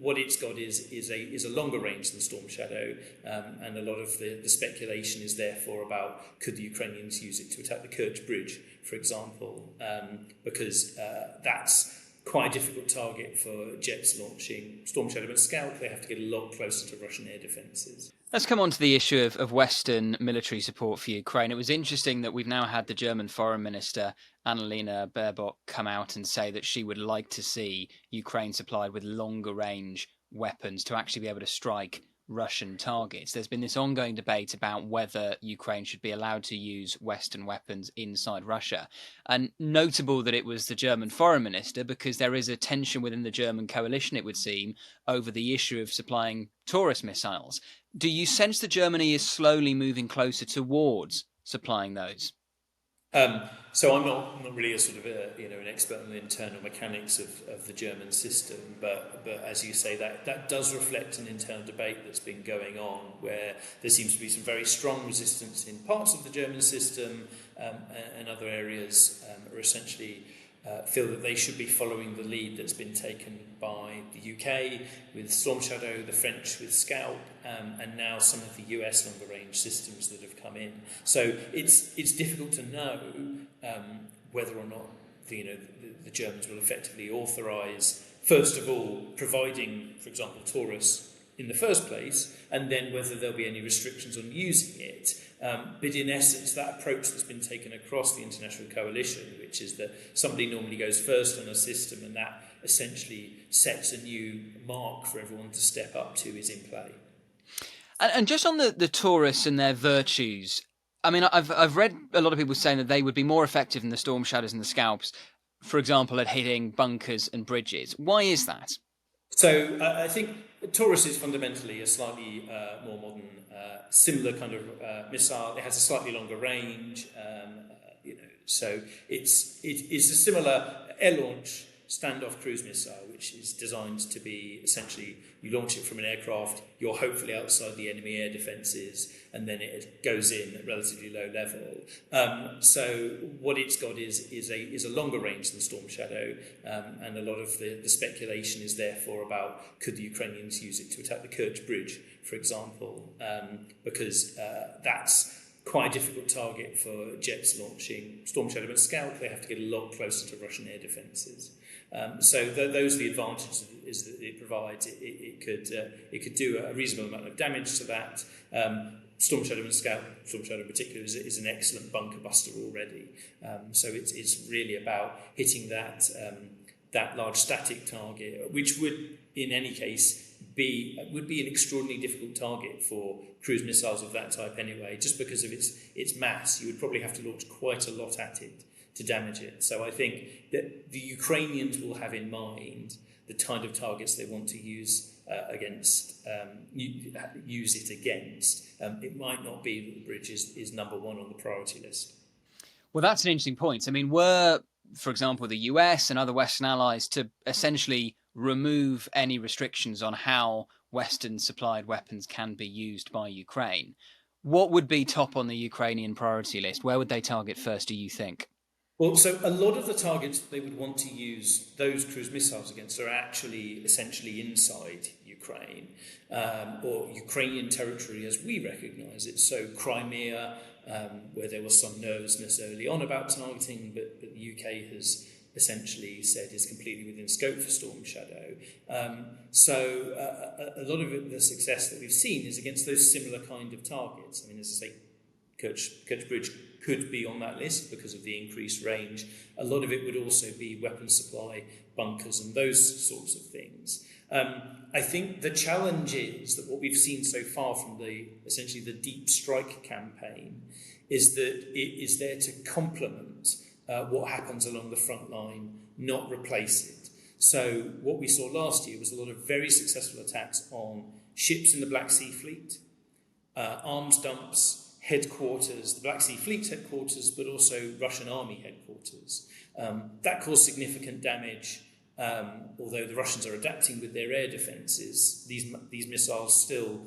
what it's got is a longer range than Storm Shadow, and a lot of the speculation is therefore about could the Ukrainians use it to attack the Kerch Bridge, for example, because that's quite a difficult target for jets launching Storm Shadow and Scout. They have to get a lot closer to Russian air defences. Let's come on to the issue of Western military support for Ukraine. It was interesting that we've now had the German Foreign Minister, Annalena Baerbock, come out and say that she would like to see Ukraine supplied with longer range weapons to actually be able to strike Russian targets. There's been this ongoing debate about whether Ukraine should be allowed to use Western weapons inside Russia. And notable that it was the German foreign minister, because there is a tension within the German coalition, it would seem, over the issue of supplying Taurus missiles. Do you sense that Germany is slowly moving closer towards supplying those? So I'm not really a sort of an expert on the internal mechanics of the German system, but as you say, that does reflect an internal debate that's been going on, where there seems to be some very strong resistance in parts of the German system, and other areas are essentially feel that they should be following the lead that's been taken by the UK with Storm Shadow, the French with Scout, and now some of the US longer range systems that have come in. So it's difficult to know whether or not the Germans will effectively authorise, first of all, providing, for example, Taurus in the first place, and then whether there'll be any restrictions on using it. But in essence, that approach that's been taken across the international coalition, which is that somebody normally goes first on a system and that essentially sets a new mark for everyone to step up to, is in play. And just on the Taurus and their virtues, I mean, I've read a lot of people saying that they would be more effective than the Storm Shadows and the Scalps, for example, at hitting bunkers and bridges. Why is that? So I think Taurus is fundamentally a slightly more modern, similar kind of missile. It has a slightly longer range, so it's a similar air launch standoff cruise missile, which is designed to be essentially you launch it from an aircraft, you're hopefully outside the enemy air defences, and then it goes in at relatively low level. So what it's got is a longer range than Storm Shadow, and a lot of the speculation is therefore about could the Ukrainians use it to attack the Kerch Bridge, for example, because that's quite a difficult target for jets launching Storm Shadow and Scout. They have to get a lot closer to Russian air defences. So those are the advantages is that it provides. It could do a reasonable amount of damage to that. Storm Shadow and Scout, Storm Shadow in particular, is an excellent bunker buster already. So it's really about hitting that large static target, which would, in any case, would be an extraordinarily difficult target for cruise missiles of that type anyway, just because of its mass. You would probably have to launch quite a lot at it to damage it. So I think that the Ukrainians will have in mind the kind of targets they want to use use it against. It might not be that the bridge is number one on the priority list. Well, that's an interesting point. I mean, were, for example, the US and other Western allies to essentially remove any restrictions on how Western supplied weapons can be used by Ukraine, what would be top on the Ukrainian priority list? Where would they target first, do you think? Well, so a lot of the targets they would want to use those cruise missiles against are actually essentially inside Ukraine, or Ukrainian territory as we recognise it. So Crimea, where there was some nervousness early on about targeting, but the UK has essentially said is completely within scope for Storm Shadow. So a lot of the success that we've seen is against those similar kind of targets. I mean, as I say, Kerch Bridge could be on that list because of the increased range. A lot of it would also be weapon supply, bunkers, and those sorts of things. I think the challenge is that what we've seen so far from essentially the deep strike campaign is that it is there to complement what happens along the front line, not replace it. So what we saw last year was a lot of very successful attacks on ships in the Black Sea Fleet, arms dumps, headquarters, the Black Sea Fleet headquarters, but also Russian army headquarters. That caused significant damage. Although the Russians are adapting with their air defences, these missiles still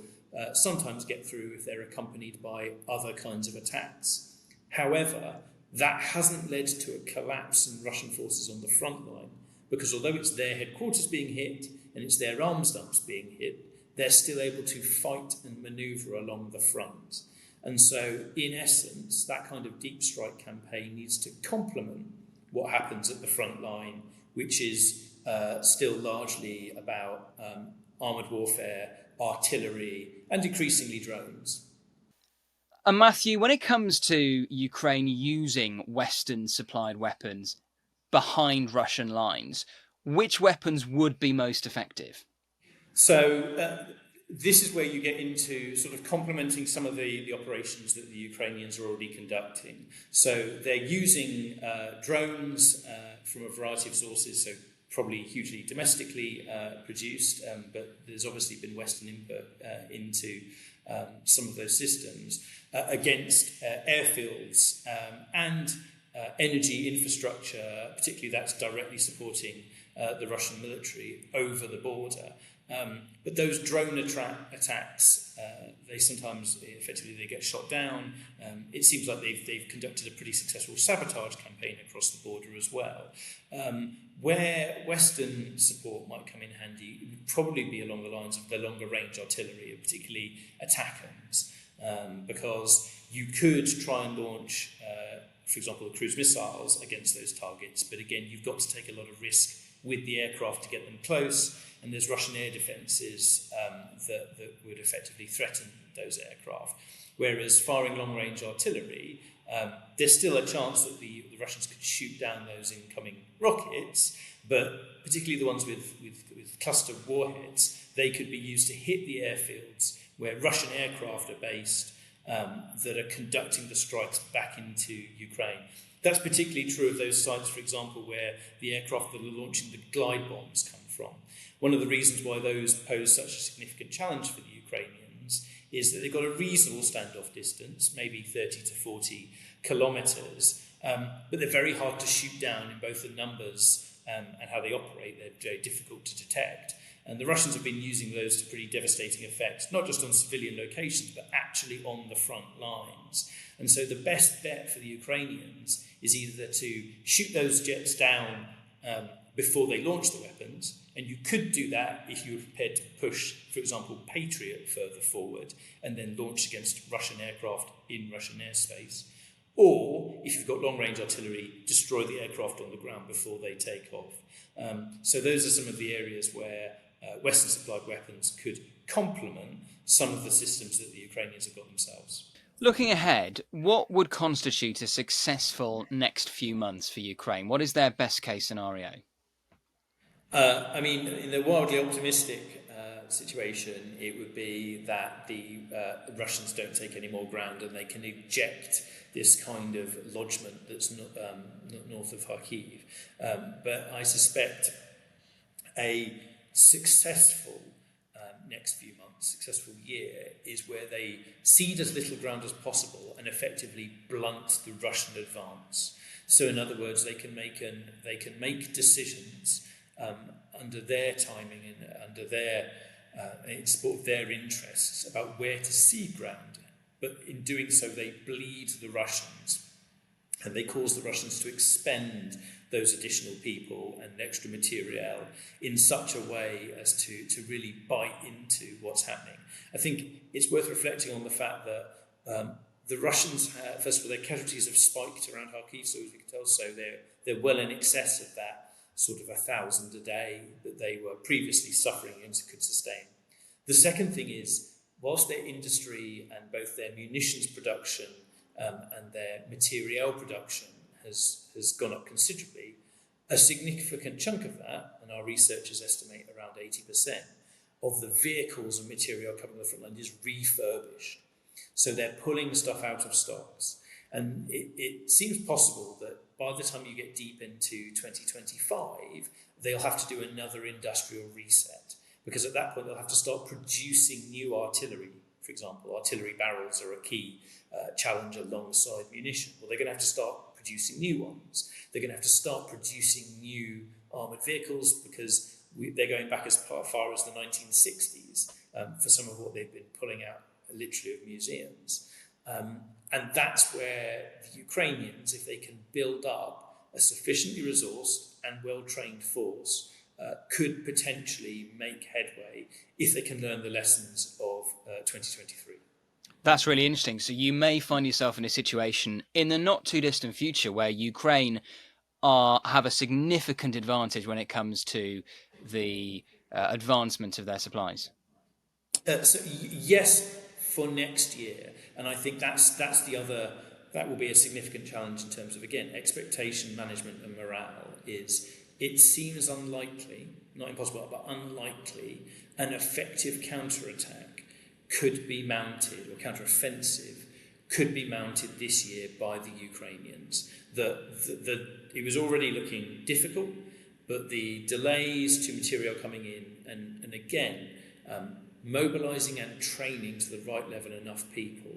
sometimes get through if they're accompanied by other kinds of attacks. However, that hasn't led to a collapse in Russian forces on the front line, because although it's their headquarters being hit, and it's their arms dumps being hit, they're still able to fight and manoeuvre along the front. And so, in essence, that kind of deep strike campaign needs to complement what happens at the front line, which is still largely about armoured warfare, artillery, and increasingly drones. And Matthew, when it comes to Ukraine using Western-supplied weapons behind Russian lines, which weapons would be most effective? So this is where you get into sort of complementing some of the operations that the Ukrainians are already conducting. So they're using drones from a variety of sources, so probably hugely domestically produced, but there's obviously been Western input into some of those systems against airfields and energy infrastructure, particularly that's directly supporting the Russian military over the border. But those drone attacks, they sometimes effectively they get shot down. It seems like they've conducted a pretty successful sabotage campaign across the border as well. Where Western support might come in handy, it would probably be along the lines of the longer range artillery, particularly ATACMS, because you could try and launch, for example, cruise missiles against those targets. But again, you've got to take a lot of risk with the aircraft to get them close, and there's Russian air defences that would effectively threaten those aircraft. Whereas firing long-range artillery, there's still a chance that the Russians could shoot down those incoming rockets, but particularly the ones with cluster warheads, they could be used to hit the airfields where Russian aircraft are based that are conducting the strikes back into Ukraine. That's particularly true of those sites, for example, where the aircraft that are launching the glide bombs come from. One of the reasons why those pose such a significant challenge for the Ukrainians is that they've got a reasonable standoff distance, maybe 30 to 40 kilometres, but they're very hard to shoot down in both the numbers and how they operate. They're very difficult to detect. And the Russians have been using those to pretty devastating effects, not just on civilian locations, but actually on the front lines. And so the best bet for the Ukrainians is either to shoot those jets down before they launch the weapons, and you could do that if you were prepared to push, for example, Patriot further forward and then launch against Russian aircraft in Russian airspace. Or, if you've got long-range artillery, destroy the aircraft on the ground before they take off. So those are some of the areas where Western-supplied weapons could complement some of the systems that the Ukrainians have got themselves. Looking ahead, what would constitute a successful next few months for Ukraine? What is their best-case scenario? I mean, in the wildly optimistic situation, it would be that the Russians don't take any more ground and they can eject this kind of lodgement that's north of Kharkiv. But I suspect a successful next few months, successful year, is where they cede as little ground as possible and effectively blunt the Russian advance. So, in other words, they can make decisions under their timing and under their in support of their interests about where to cede ground. But in doing so, they bleed the Russians, and they cause the Russians to expend those additional people and extra materiel in such a way as to really bite into what's happening. I think it's worth reflecting on the fact that the Russians, first of all, their casualties have spiked around Kharkiv, so as we can tell, so they're well in excess of that sort of 1,000 a day that they were previously suffering and could sustain. The second thing is, whilst their industry and both their munitions production and their materiel production has gone up considerably, a significant chunk of that, and our researchers estimate around 80%, of the vehicles and material coming on the front line is refurbished. So they're pulling stuff out of stocks. And it seems possible that by the time you get deep into 2025, they'll have to do another industrial reset, because at that point they'll have to start producing new artillery. For example, artillery barrels are a key challenge alongside munition. Well, they're going to have to start producing new ones. They're going to have to start producing new armoured vehicles, because they're going back as far as the 1960s for some of what they've been pulling out literally of museums. And that's where the Ukrainians, if they can build up a sufficiently resourced and well-trained force could potentially make headway if they can learn the lessons of 2023. That's really interesting. So you may find yourself in a situation in the not too distant future where Ukraine have a significant advantage when it comes to the advancement of their supplies. Yes, for next year, and I think that's the other. That will be a significant challenge in terms of, again, expectation management and morale. It seems unlikely, not impossible, but unlikely, an effective counterattack could be mounted, or counteroffensive could be mounted this year by the Ukrainians. It was already looking difficult, but the delays to material coming in, and again, mobilising and training to the right level enough people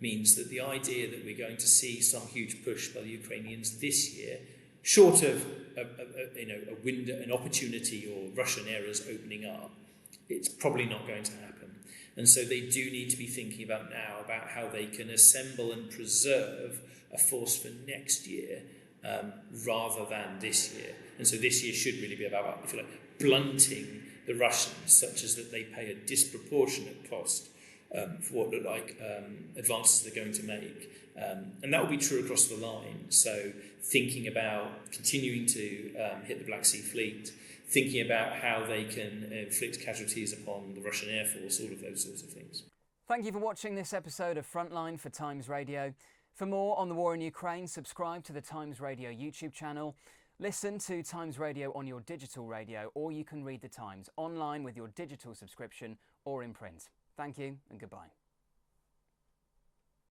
means that the idea that we're going to see some huge push by the Ukrainians this year, short of a window, an opportunity, or Russian errors opening up, it's probably not going to happen. And so they do need to be thinking about now about how they can assemble and preserve a force for next year rather than this year. And so this year should really be about, if you like, blunting the Russians such as that they pay a disproportionate cost for what look like advances they're going to make. And that will be true across the line. So thinking about continuing to hit the Black Sea Fleet, thinking about how they can inflict casualties upon the Russian Air Force, all of those sorts of things. Thank you for watching this episode of Frontline for Times Radio. For more on the war in Ukraine, subscribe to the Times Radio YouTube channel. Listen to Times Radio on your digital radio, or you can read the Times online with your digital subscription or in print. Thank you and goodbye.